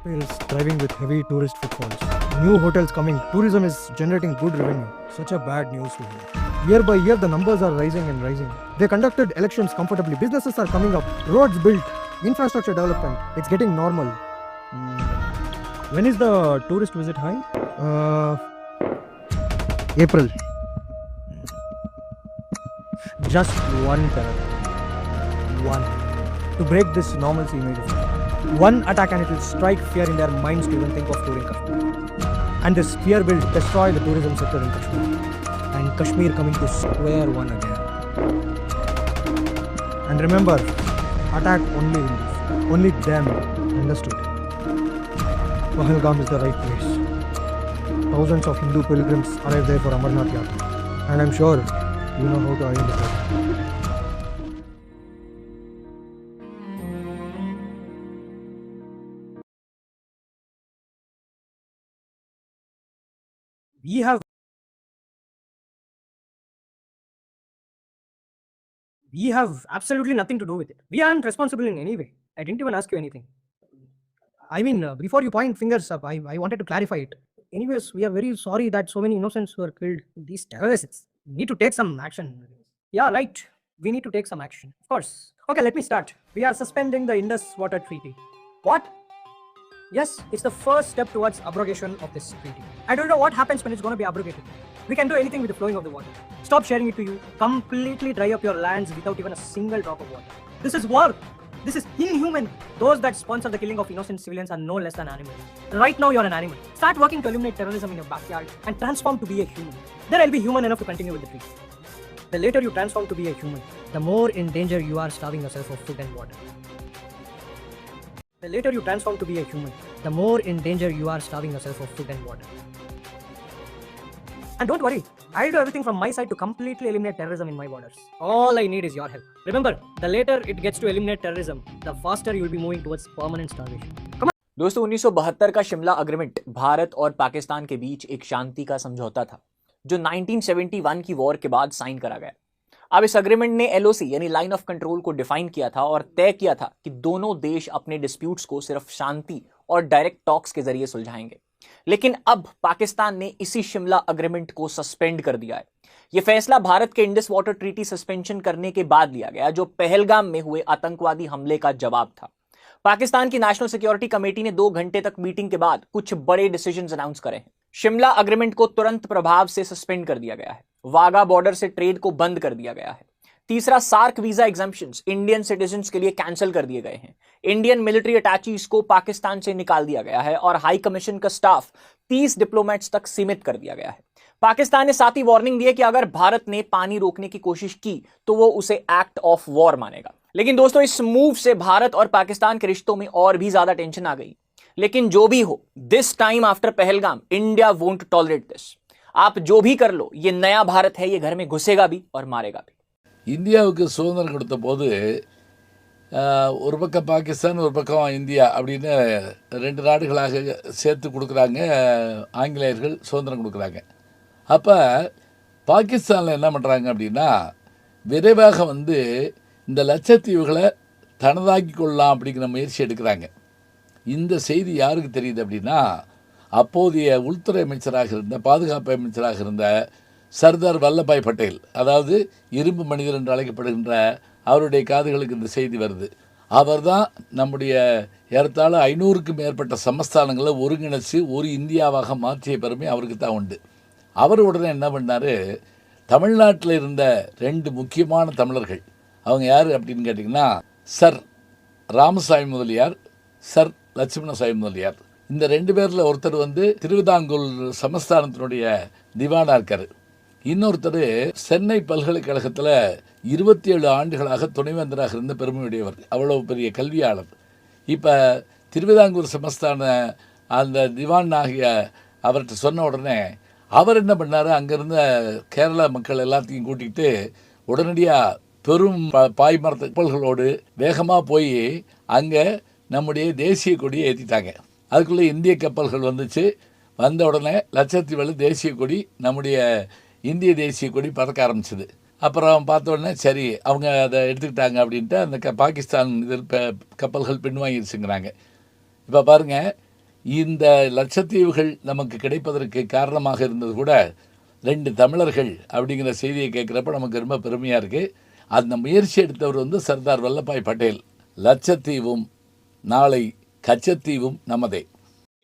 is thriving with heavy tourist footfalls. New hotels coming. Tourism is generating good revenue. Such a bad news to hear. Year by year, the numbers are rising and rising. They conducted elections comfortably. Businesses are coming up. Roads built. Infrastructure development. It's getting normal. When is the tourist visit high? April. Just one terror. One. To break this normalcy image of it. One attack and it will strike fear in their minds to even think of touring Kashmir. And this fear will destroy the tourism sector in Kashmir. And Kashmir coming to square one again. And remember, attack only Hindus. Only them. Understood? Pahalgam is the right place. Thousands of Hindu pilgrims arrive there for Amarnath Yatra. And I'm sure you know how to identify them. We have absolutely nothing to do with it. We aren't responsible in any way. I didn't even ask you anything. I mean, before you point fingers up, I wanted to clarify it. Anyways, we are very sorry that so many innocents were killed. These terrorists need to take some action. Yeah, right. We need to take some action. Of course. Okay, let me start. We are suspending the Indus Water Treaty. What? Yes, it's the first step towards abrogation of this treaty. I don't know what happens when it's going to be abrogated. We can do anything with the flowing of the water. Stop sharing it to you. Completely dry up your lands without even a single drop of water. This is war. This is inhuman. Those that sponsor the killing of innocent civilians are no less than animals. Right now you're an animal. Start working to eliminate terrorism in your backyard and transform to be a human. Then I'll be human enough to continue with the treaty. The later you transform to be a human, the more in danger you are starving yourself of food and water. The later you transform to be a human, the more in danger you are starving yourself of food and water. And don't worry, I'll do everything from my side to completely eliminate terrorism in my borders. All I need is your help. Remember, the later it gets to eliminate terrorism, the faster you will be moving towards permanent starvation. Come on. दोस्तों 1972 का Shimla agreement Bharat और पाकिस्तान के बीच एक शांति का समझौता था जो 1971 की वॉर के बाद साइन करा गया। अब इस अग्रीमेंट ने एलओसी यानी लाइन ऑफ कंट्रोल को डिफाइन किया था और तय किया था कि दोनों देश अपने डिस्प्यूट्स को सिर्फ शांति और डायरेक्ट टॉक्स के जरिए सुलझाएंगे। लेकिन अब पाकिस्तान ने इसी शिमला अग्रीमेंट को सस्पेंड कर दिया है। यह फैसला भारत के इंडस वाटर ट्रीटी सस्पेंशन करने के बाद लिया गया जो पहलगाम में हुए आतंकवादी हमले का जवाब था। पाकिस्तान की नेशनल सिक्योरिटी कमेटी ने 2 घंटे तक मीटिंग के बाद कुछ बड़े डिसीजंस अनाउंस करे हैं। शिमला अग्रीमेंट को तुरंत प्रभाव से सस्पेंड कर दिया गया है। वाघा बॉर्डर से ट्रेड को बंद कर दिया गया है। तीसरा, SAARC visa exemptions Indian citizens के लिए कैंसिल कर दिए गए हैं। इंडियन मिलिट्री अटैचीज को पाकिस्तान से निकाल दिया गया है और हाई कमीशन का स्टाफ 30 डिप्लोमेट्स तक सीमित कर दिया गया है। पाकिस्तान ने साथ ही वार्निंग दी है कि अगर भारत ने पानी रोकने की कोशिश की तो वो उसे एक्ट ऑफ वॉर मानेगा। लेकिन दोस्तों, इस मूव से भारत और पाकिस्तान के रिश्तों में और भी ज्यादा टेंशन आ गई। लेकिन जो भी हो, this time after Pahalgam India won't tolerate this. आप जो भी कर लो, ये नया भारत है, ये घर में घुसेगा भी और मारेगा भी। இந்தியாவுக்கு சுதந்திரம் கொடுத்த போது ஒரு பக்கம் பாகிஸ்தான் ஒரு பக்கம் இந்தியா அப்படின்னு 2 நாடுகளாக சேர்த்து கொடுக்குறாங்க. ஆங்கிலேயர்கள் சுதந்திரம் கொடுக்குறாங்க. அப்போ பாகிஸ்தானில் என்ன பண்ணுறாங்க அப்படின்னா விரைவாக இந்த லட்சத்தீவுகளை தனதாக்கி கொள்ளலாம் அப்படிங்கிற முயற்சி எடுக்கிறாங்க. இந்த செய்தி யாருக்கு தெரியுது அப்படின்னா அப்போதைய உள்துறை அமைச்சராக இருந்த பாதுகாப்பு அமைச்சராக இருந்த சர்தார் வல்லபாய் பட்டேல், அதாவது இரும்பு மனிதர் என்று அழைக்கப்படுகின்ற அவருடைய காதுகளுக்கு இந்த செய்தி வருது. அவர் தான் நம்முடைய ஏறத்தாழ 500க்கும் மேற்பட்ட சமஸ்தானங்களை ஒருங்கிணைச்சு ஒரு இந்தியாவாக மாற்றிய பெருமை அவருக்கு தான் உண்டு. அவர் உடனே என்ன பண்ணார், தமிழ்நாட்டில் இருந்த 2 முக்கியமான தமிழர்கள், அவங்க யார் அப்படின்னு கேட்டிங்கன்னா சர் ராமசாமி முதலியார், சர் லட்சுமணசாமி முதலியார். இந்த 2 பேரில் ஒருத்தர் திருவிதாங்கூர் சமஸ்தானத்தினுடைய திவானாக இருக்கார். இன்னொருத்தர் சென்னை பல்கலைக்கழகத்தில் 27 ஆண்டுகளாக துணைவேந்தராக இருந்த பெருமையுடையவர், அவ்வளோ பெரிய கல்வியாளர். இப்போ திருவிதாங்கூர் சமஸ்தான அந்த திவான் ஆகிய அவர்கிட்ட சொன்ன உடனே அவர் என்ன பண்ணார், அங்கேருந்த கேரளா மக்கள் எல்லாத்தையும் கூட்டிகிட்டு உடனடியாக பெரும் பாய்மரத்து கப்பல்களோடு வேகமாக போய் அங்கே நம்முடைய தேசிய கொடியை ஏற்றிட்டாங்க. அதுக்குள்ளே இந்திய கப்பல்கள் வந்துச்சு. வந்த உடனே லட்சத்தீவில் தேசிய கொடி, நம்முடைய இந்திய தேசிய கொடி பறக்க ஆரம்பிச்சிது. அப்புறம் பார்த்த உடனே சரி அவங்க அதை எடுத்துக்கிட்டாங்க அப்படின்ட்டு அந்த பாகிஸ்தான் கப்பல்கள் பின்வாங்கிடுச்சுங்கிறாங்க. இப்போ பாருங்கள், இந்த லட்சத்தீவுகள் நமக்கு கிடைப்பதற்கு காரணமாக இருந்தது கூட 2 தமிழர்கள் அப்படிங்கிற செய்தியை கேட்குறப்ப நமக்கு ரொம்ப பெருமையாக இருக்குது. அந்த முயற்சி எடுத்தவர் வந்து சர்தார் வல்லபாய் பட்டேல். லட்சத்தீவும் நாளை கச்சத்தீவும் நமதே.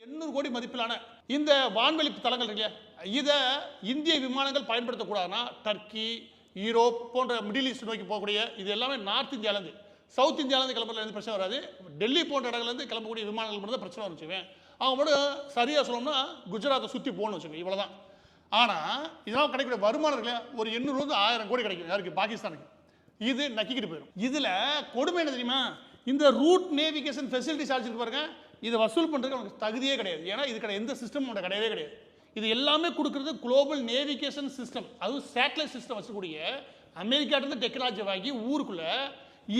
800 கோடி மதிப்பிலான இந்த வான்வெளி தளங்கள் இல்லையா, இதை இந்திய விமானங்கள் பயன்படுத்தக்கூடாதுன்னா டர்க்கி, யூரோப் போன்ற மிடில் ஈஸ்ட் நோக்கி போகக்கூடிய இது எல்லாமே நார்த் இந்தியாவிலேருந்து, சவுத் இந்தியாவிலேருந்து கிளம்புறதுலேருந்து பிரச்சனை வராது. டெல்லி போன்ற இடங்கள்லேருந்து கிளம்பக்கூடிய விமானங்கள் மட்டும் தான் பிரச்சனை வரும் வச்சுக்கவேன். அவங்க மட்டும் சரியாக சொல்லணும்னா குஜராத்தை சுற்றி போகணும்னு வச்சுக்கோங்க, இவ்வளோ தான். ஆனால் இதனால் கிடைக்கக்கூடிய வருமானங்களே ஒரு 800 1000 கோடி கிடைக்கும் யாருக்கு? பாகிஸ்தானுக்கு. இது நக்கிக்கிட்டு போயிடும். இதில் கொடுமை என்ன தெரியுமா, இந்த ரூட் நேவிகேஷன் ஃபெசிலிட்டி சார்ஜ் பாருங்க, இதை வசூல் பண்ணுறதுக்கு அவங்களுக்கு தகுதியே கிடையாது. ஏன்னா இதுக்கான எந்த சிஸ்டம் அவங்களோட கிடையவே கிடையாது. இது எல்லாமே கொடுக்குறது குளோபல் நேவிகேஷன் சிஸ்டம், அதுவும் சேட்டலைட் சிஸ்டம் வச்சுக்கூடிய அமெரிக்காட்டிருந்து டெக்னாலஜி வாங்கி ஊருக்குள்ளே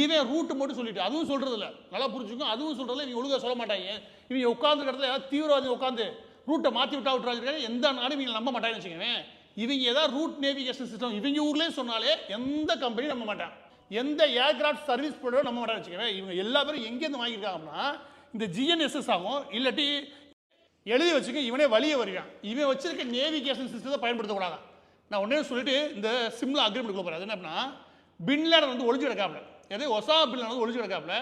இவன் ரூட்டு மட்டும் சொல்லிட்டு, அதுவும் சொல்கிறது இல்லை, நல்லா புரிஞ்சுக்கும், அதுவும் சொல்கிறதில்ல. இவங்க ஒழுங்காக சொல்ல மாட்டாங்க. இவங்க உட்காந்து இடத்துல ஏதாவது தீவிரவாதி உட்காந்து ரூட்டை மாற்றி விட்டுறாங்க, எந்த நாடும் இவங்க நம்ப மாட்டாங்கன்னு வச்சுக்கோங்க. இவங்க ஏதாவது ரூட் நேவிகேஷன் சிஸ்டம் இவங்க ஊர்லேயே சொன்னாலே எந்த கம்பெனியும் நம்ப மாட்டாங்க, எந்த ஏர்கிராஃப்ட் சர்வீஸ் ப்ரொவைடரும் நம்ப மாட்டாங்க வச்சுக்கோங்க. இவங்க எல்லா பேரும் எங்கேருந்து வாங்கியிருக்காங்கன்னா இந்த ஜிஎன்எஸ்எஸ் ஆகும், இல்லாட்டி எழுதி வச்சுக்க இவனே வழியே வருவான். இவன் வச்சிருக்க நேவிகேஷன் சிஸ்டத்தை பயன்படுத்தக்கூடாது. நான் உடனே சொல்லிட்டு இந்த சிம்லா அக்ரிமெண்ட் போகிறேன். அது என்ன அப்படின்னா, பின்லேடன் வந்து ஒழிஞ்சு கிடக்காப்புல, எதே ஒசாமா பின்லேடன் வந்து ஒழிஞ்சு கிடக்காப்புல,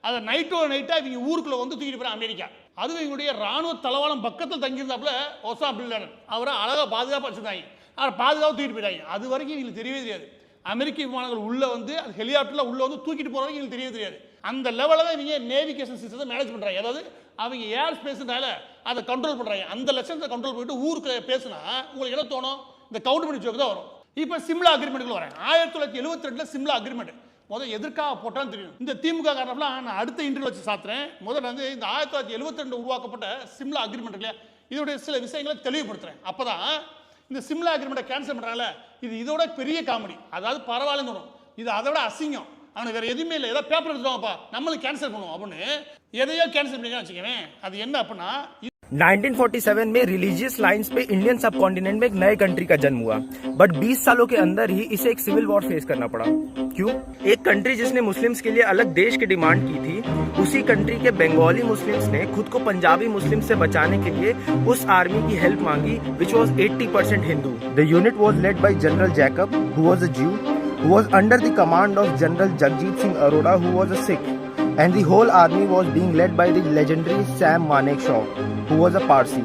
அதை நைட்டாக இவங்க ஊருக்குள்ளே வந்து தூக்கிட்டு போகிறான் அமெரிக்கா. அதுவும் எங்களுடைய ராணுவ தளவாளம் பக்கத்தில் தங்கியிருந்தாப்புல ஒசாமா பின்லேடன், அவரை அழகாக பாதுகாப்பாக வச்சுருந்தாங்க. அவரை பாதுகாப்பாக தூக்கிட்டு போயிட்டாங்க. அது வரைக்கும் எங்களுக்கு தெரியவே தெரியாது. அமெரிக்க விமானங்கள் உள்ளே வந்து அது ஹெலிகாப்டரில் உள்ளே வந்து தூக்கிட்டு போகிறவங்க எங்களுக்கு தெரியவே தெரியாது. அந்த லெவலில் தான் இவங்க நேவிகேஷன் சிஸ்டத்தை மேனேஜ் பண்ணுறாங்க. அதாவது அவங்க ஏர் ஸ்பேஸ்னால அதை கண்ட்ரோல் பண்ணுறாங்க. அந்த லட்சத்தை கண்ட்ரோல் பண்ணிட்டு ஊருக்கு பேசுனா உங்களுக்கு என்ன தோணும், இந்த கவுண்ட் பண்ணி ஜோக்கு தான் வரும். இப்போ சிம்லா அக்ரிமெண்ட்டுக்குள்ள வரேன். 1972 சிம்லா அக்ரிமெண்ட் முதல் எதற்காக போட்டான்னு தெரியும். இந்த திமுக காரணம்லாம் நான் அடுத்த இன்டர்வியூ வச்சு சாத்துறேன். முதல்ல வந்து இந்த 1972 உருவாக்கப்பட்ட சிம்லா அக்ரிமெண்ட் இல்லையா, இதோடைய சில விஷயங்களை தெளிவுபடுத்துறேன். அப்போதான் இந்த சிம்லா அக்ரிமெண்ட்டை கேன்சல் பண்ணுறாங்கல்ல, இது இதோட பெரிய காமெடி. அதாவது பரவாயில்லன்னு வரும், இது அதை விட அசிங்கம். அவனுக்கு வேறு எதுவுமே இல்லை, ஏதாவது பேப்பர் எடுத்துவாங்கப்பா நம்மளுக்கு கேன்சல் பண்ணுவோம் அப்படின்னு எதையோ கேன்சல் பண்ணிக்கலாம் வச்சுக்கவேன். அது என்ன அப்படின்னா, 1947 में रिलीजियस लाइंस पे इंडियन सबकॉन्टिनेंट में एक नए कंट्री का जन्म हुआ, बट 20 सालों के अंदर ही इसे एक सिविल वॉर फेस करना पड़ा। क्यों? एक कंट्री जिसने मुस्लिम्स के लिए अलग देश की डिमांड की थी, उसी कंट्री के बंगाली मुस्लिम्स ने खुद को पंजाबी मुस्लिम से बचाने के लिए उस आर्मी की हेल्प मांगी, which was 80% Hindu. The unit was led by general Jacob, who was a ज्यू, who was under the command of General Jagjit Singh Arora, who was a Sikh, and the whole army was being led by the legendary Sam Manekshaw, who was a Parsi.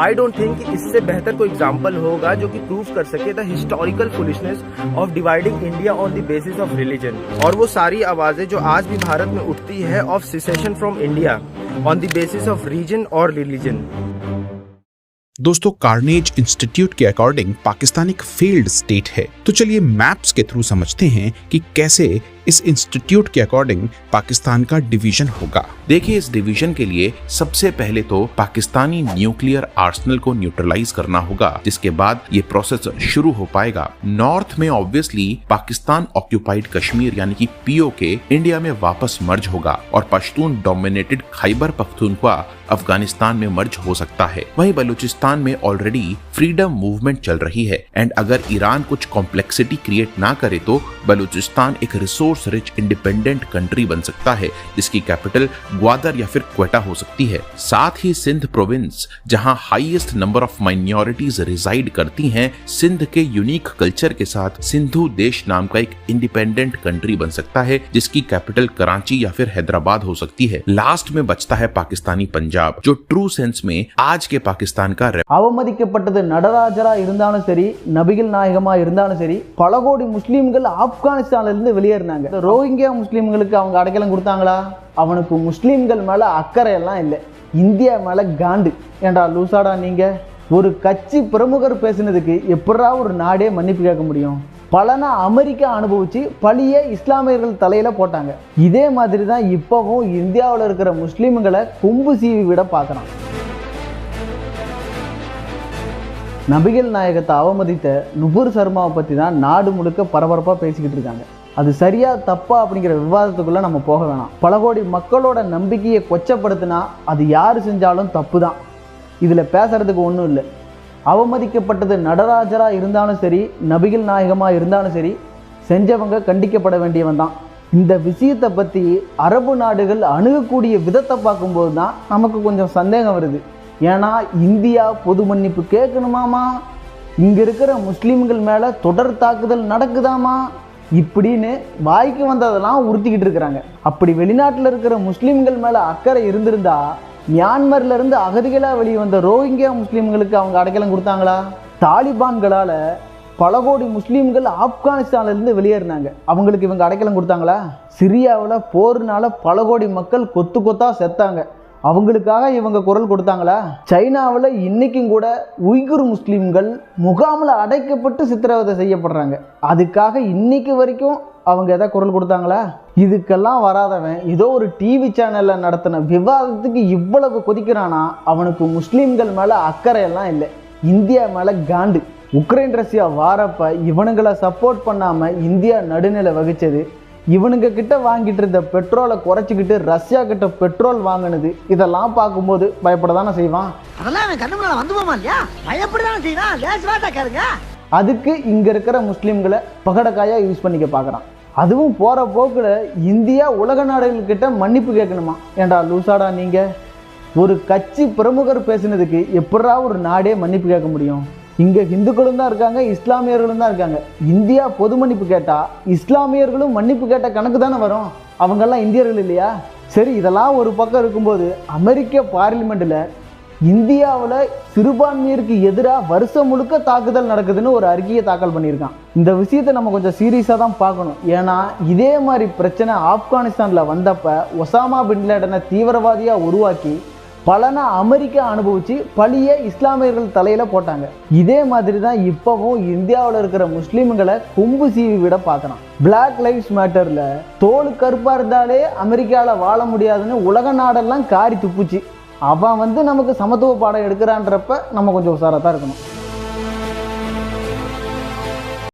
I don't think कि इससे बेहतर कोई example होगा जो कि prove कर सके the historical foolishness of dividing India on the basis of religion. और वो सारी आवाजें जो आज भी भारत में उठती है of secession from India on the basis of region और रिलीजन। दोस्तों, कार्नेज इंस्टीट्यूट के अकॉर्डिंग पाकिस्तान एक फेल्ड स्टेट है। तो चलिए मैप्स के थ्रू समझते हैं कि कैसे इस इंस्टीट्यूट के अकॉर्डिंग पाकिस्तान का डिवीजन होगा। देखिए, इस डिवीजन के लिए सबसे पहले तो पाकिस्तानी न्यूक्लियर आर्सेनल को न्यूट्रलाइज करना होगा, जिसके बाद ये प्रोसेस शुरू हो पाएगा। नॉर्थ में ऑब्वियसली पाकिस्तान ऑक्यूपाइड कश्मीर यानी कि पीओके इंडिया में वापस मर्ज होगा और पश्तून डोमिनेटेड खैबर पख्तूनख्वा अफगानिस्तान में मर्ज हो सकता है। वहीं बलूचिस्तान में ऑलरेडी फ्रीडम मूवमेंट चल रही है, एंड अगर ईरान कुछ कॉम्प्लेक्सिटी क्रिएट ना करे तो बलूचिस्तान एक रिसोर्स रिच इंडिपेंडेंट कंट्री बन सकता है, जिसकी कैपिटल ग्वादर या फिर क्वेटा हो सकती है। साथ ही सिंध प्रोविंस, जहां highest number of minorities reside करती हैं, सिंध के यूनिक कल्चर के साथ सिंधु देश नाम का एक इंडिपेंडेंट कंट्री बन सकता है, जिसकी कैपिटल कराची या फिर हैदराबाद हो सकती है। लास्ट में बचता है पाकिस्तानी पंजाब, जो ट्रू सेंस में आज के पाकिस्तान का அவமதிக்கப்பட்டது நடராஜரா இருந்தாலும் சரி, நபிகள் நாயகமா இருந்தாலும் சரி, பல கோடி முஸ்லீம்கள் ஆப்கானிஸ்தான்ல இருந்து வெளியேறினாங்க. ரோஹிங்கியா முஸ்லீம்களுக்கு அவங்க அடைக்கலம் கொடுத்தாங்களா? அவனுக்கு முஸ்லீம்கள் மேல அக்கறை எல்லாம் இல்லை, இந்தியா மேல காண்டு. ஏண்டா லூசாடா நீங்க? ஒரு கட்சி பிரமுகர் பேசினதுக்கு எப்படா ஒரு நாடே மன்னிப்பு கேட்க முடியும்? பலனா அமெரிக்கா அனுபவிச்சு பழிய இஸ்லாமியர்கள் தலையில போட்டாங்க. இதே மாதிரி தான் இப்பவும் இந்தியாவில் இருக்கிற முஸ்லீம்களை கொம்பு சீவி விட பார்க்கறான். நபிகள் நாயகத்தை அவமதித்த நுபுர் சர்மாவை பற்றி தான் நாடு முழுக்க பரபரப்பாக பேசிக்கிட்டு இருக்காங்க. அது சரியா தப்பா அப்படிங்கிற விவாதத்துக்குள்ளே நம்ம போக வேணாம். பல கோடி மக்களோட நம்பிக்கையை கொச்சப்படுத்தினா அது யார் செஞ்சாலும் தப்பு தான். இதில் பேசுறதுக்கு ஒன்றும் இல்லை. அவமதிக்கப்பட்டது நடராஜராக இருந்தாலும் சரி, நபிகள் நாயகமாக இருந்தாலும் சரி, செஞ்சவங்க கண்டிக்கப்பட வேண்டியவன் தான். இந்த விஷயத்தை பற்றி அரபு நாடுகள் அணுகக்கூடிய விதத்தை பார்க்கும்போது தான் நமக்கு கொஞ்சம் சந்தேகம் வருது. ஏன்னா இந்தியா பொது மன்னிப்பு கேட்கணுமாமா, இங்கே இருக்கிற முஸ்லீம்கள் மேலே தொடர் தாக்குதல் நடக்குதாமா, இப்படின்னு வாய்க்கு வந்ததெல்லாம் உறுத்திக்கிட்டு இருக்கிறாங்க. அப்படி வெளிநாட்டில் இருக்கிற முஸ்லீம்கள் மேலே அக்கறை இருந்திருந்தா மியான்மர்லேருந்து அகதிகளாக வெளியே வந்த ரோஹிங்கியா முஸ்லீம்களுக்கு அவங்க அடைக்கலம் கொடுத்தாங்களா? தாலிபான்களால் பல கோடி முஸ்லீம்கள் ஆப்கானிஸ்தான்லேருந்து வெளியேறினாங்க, அவங்களுக்கு இவங்க அடைக்கலம் கொடுத்தாங்களா? சிரியாவில் போர்னால பல கோடி மக்கள் கொத்து கொத்தா செத்தாங்க, அவங்களுக்காக இவங்க குரல் கொடுத்தாங்களா? சைனாவில் இன்றைக்கும் கூட உய்குர் முஸ்லீம்கள் முகாமில் அடைக்கப்பட்டு சித்திரவதை செய்யப்படுறாங்க, அதுக்காக இன்னைக்கு வரைக்கும் அவங்க எதை குரல் கொடுத்தாங்களா? இதுக்கெல்லாம் வராதவன் ஏதோ ஒரு டிவி சேனலில் நடத்தின விவாதத்துக்கு இவ்வளவு கொதிக்கிறானா அவனுக்கு முஸ்லீம்கள் மேலே அக்கறையெல்லாம் இல்லை, இந்தியா மேலே காண்டு. உக்ரைன் ரஷ்யா வாரப்ப இவனுங்களை சப்போர்ட் பண்ணாமல் இந்தியா நடுநிலை வகிச்சது, இவனுங்க கிட்ட வாங்கிட்டு இருந்த பெட்ரோலை குறைச்சிக்கிட்டு ரஷ்யா கிட்ட பெட்ரோல் வாங்கினது, இதெல்லாம் பார்க்கும்போது பயப்படதானே செய்வான். அதுக்கு இங்கே இருக்கிற முஸ்லீம்களை பகடக்காயாக யூஸ் பண்ணிக்க பார்க்குறான். அதுவும் போகிற போக்கில் இந்தியா உலக நாடுகள்கிட்ட மன்னிப்பு கேட்கணுமா? ஏண்டா லூசாடா நீங்கள், ஒரு கட்சி பிரமுகர் பேசினதுக்கு எப்படா ஒரு நாடே மன்னிப்பு கேட்க முடியும்? இங்கே இந்துக்களும் தான் இருக்காங்க, இஸ்லாமியர்களும் தான் இருக்காங்க. இந்தியா பொது மன்னிப்பு கேட்டால் இஸ்லாமியர்களும் மன்னிப்பு கேட்ட கணக்கு தானே வரும், அவங்கெல்லாம் இந்தியர்கள் இல்லையா? சரி, இதெல்லாம் ஒரு பக்கம் இருக்கும்போது அமெரிக்க பார்லிமெண்ட்டில் இந்தியாவில் சிறுபான்மையருக்கு எதிராக வருஷம் முழுக்க தாக்குதல் நடக்குதுன்னு ஒரு அறிக்கையை தாக்கல் பண்ணியிருக்கான். இந்த விஷயத்தை நம்ம கொஞ்சம் சீரியஸாக தான் பார்க்கணும். ஏன்னா இதே மாதிரி பிரச்சனை ஆப்கானிஸ்தானில் வந்தப்போ ஒசாமா பின் லேடனை தீவிரவாதியாக உருவாக்கி பலனை அமெரிக்கா அனுபவித்து பழிய இஸ்லாமியர்கள் தலையில் போட்டாங்க. இதே மாதிரி தான் இப்போவும் இந்தியாவில் இருக்கிற முஸ்லீம்களை கொம்பு சீவி விட பார்க்குறான். பிளாக் லைவ்ஸ் மேட்டரில் தோல் கருப்பாக இருந்தாலே அமெரிக்காவில் வாழ முடியாதுன்னு உலக நாடெல்லாம் காரி துப்புச்சு. அவன் நமக்கு சமத்துவ பாடம் எடுக்கிறான்றப்ப நம்ம கொஞ்சம் உஷாராக தான் இருக்கணும்.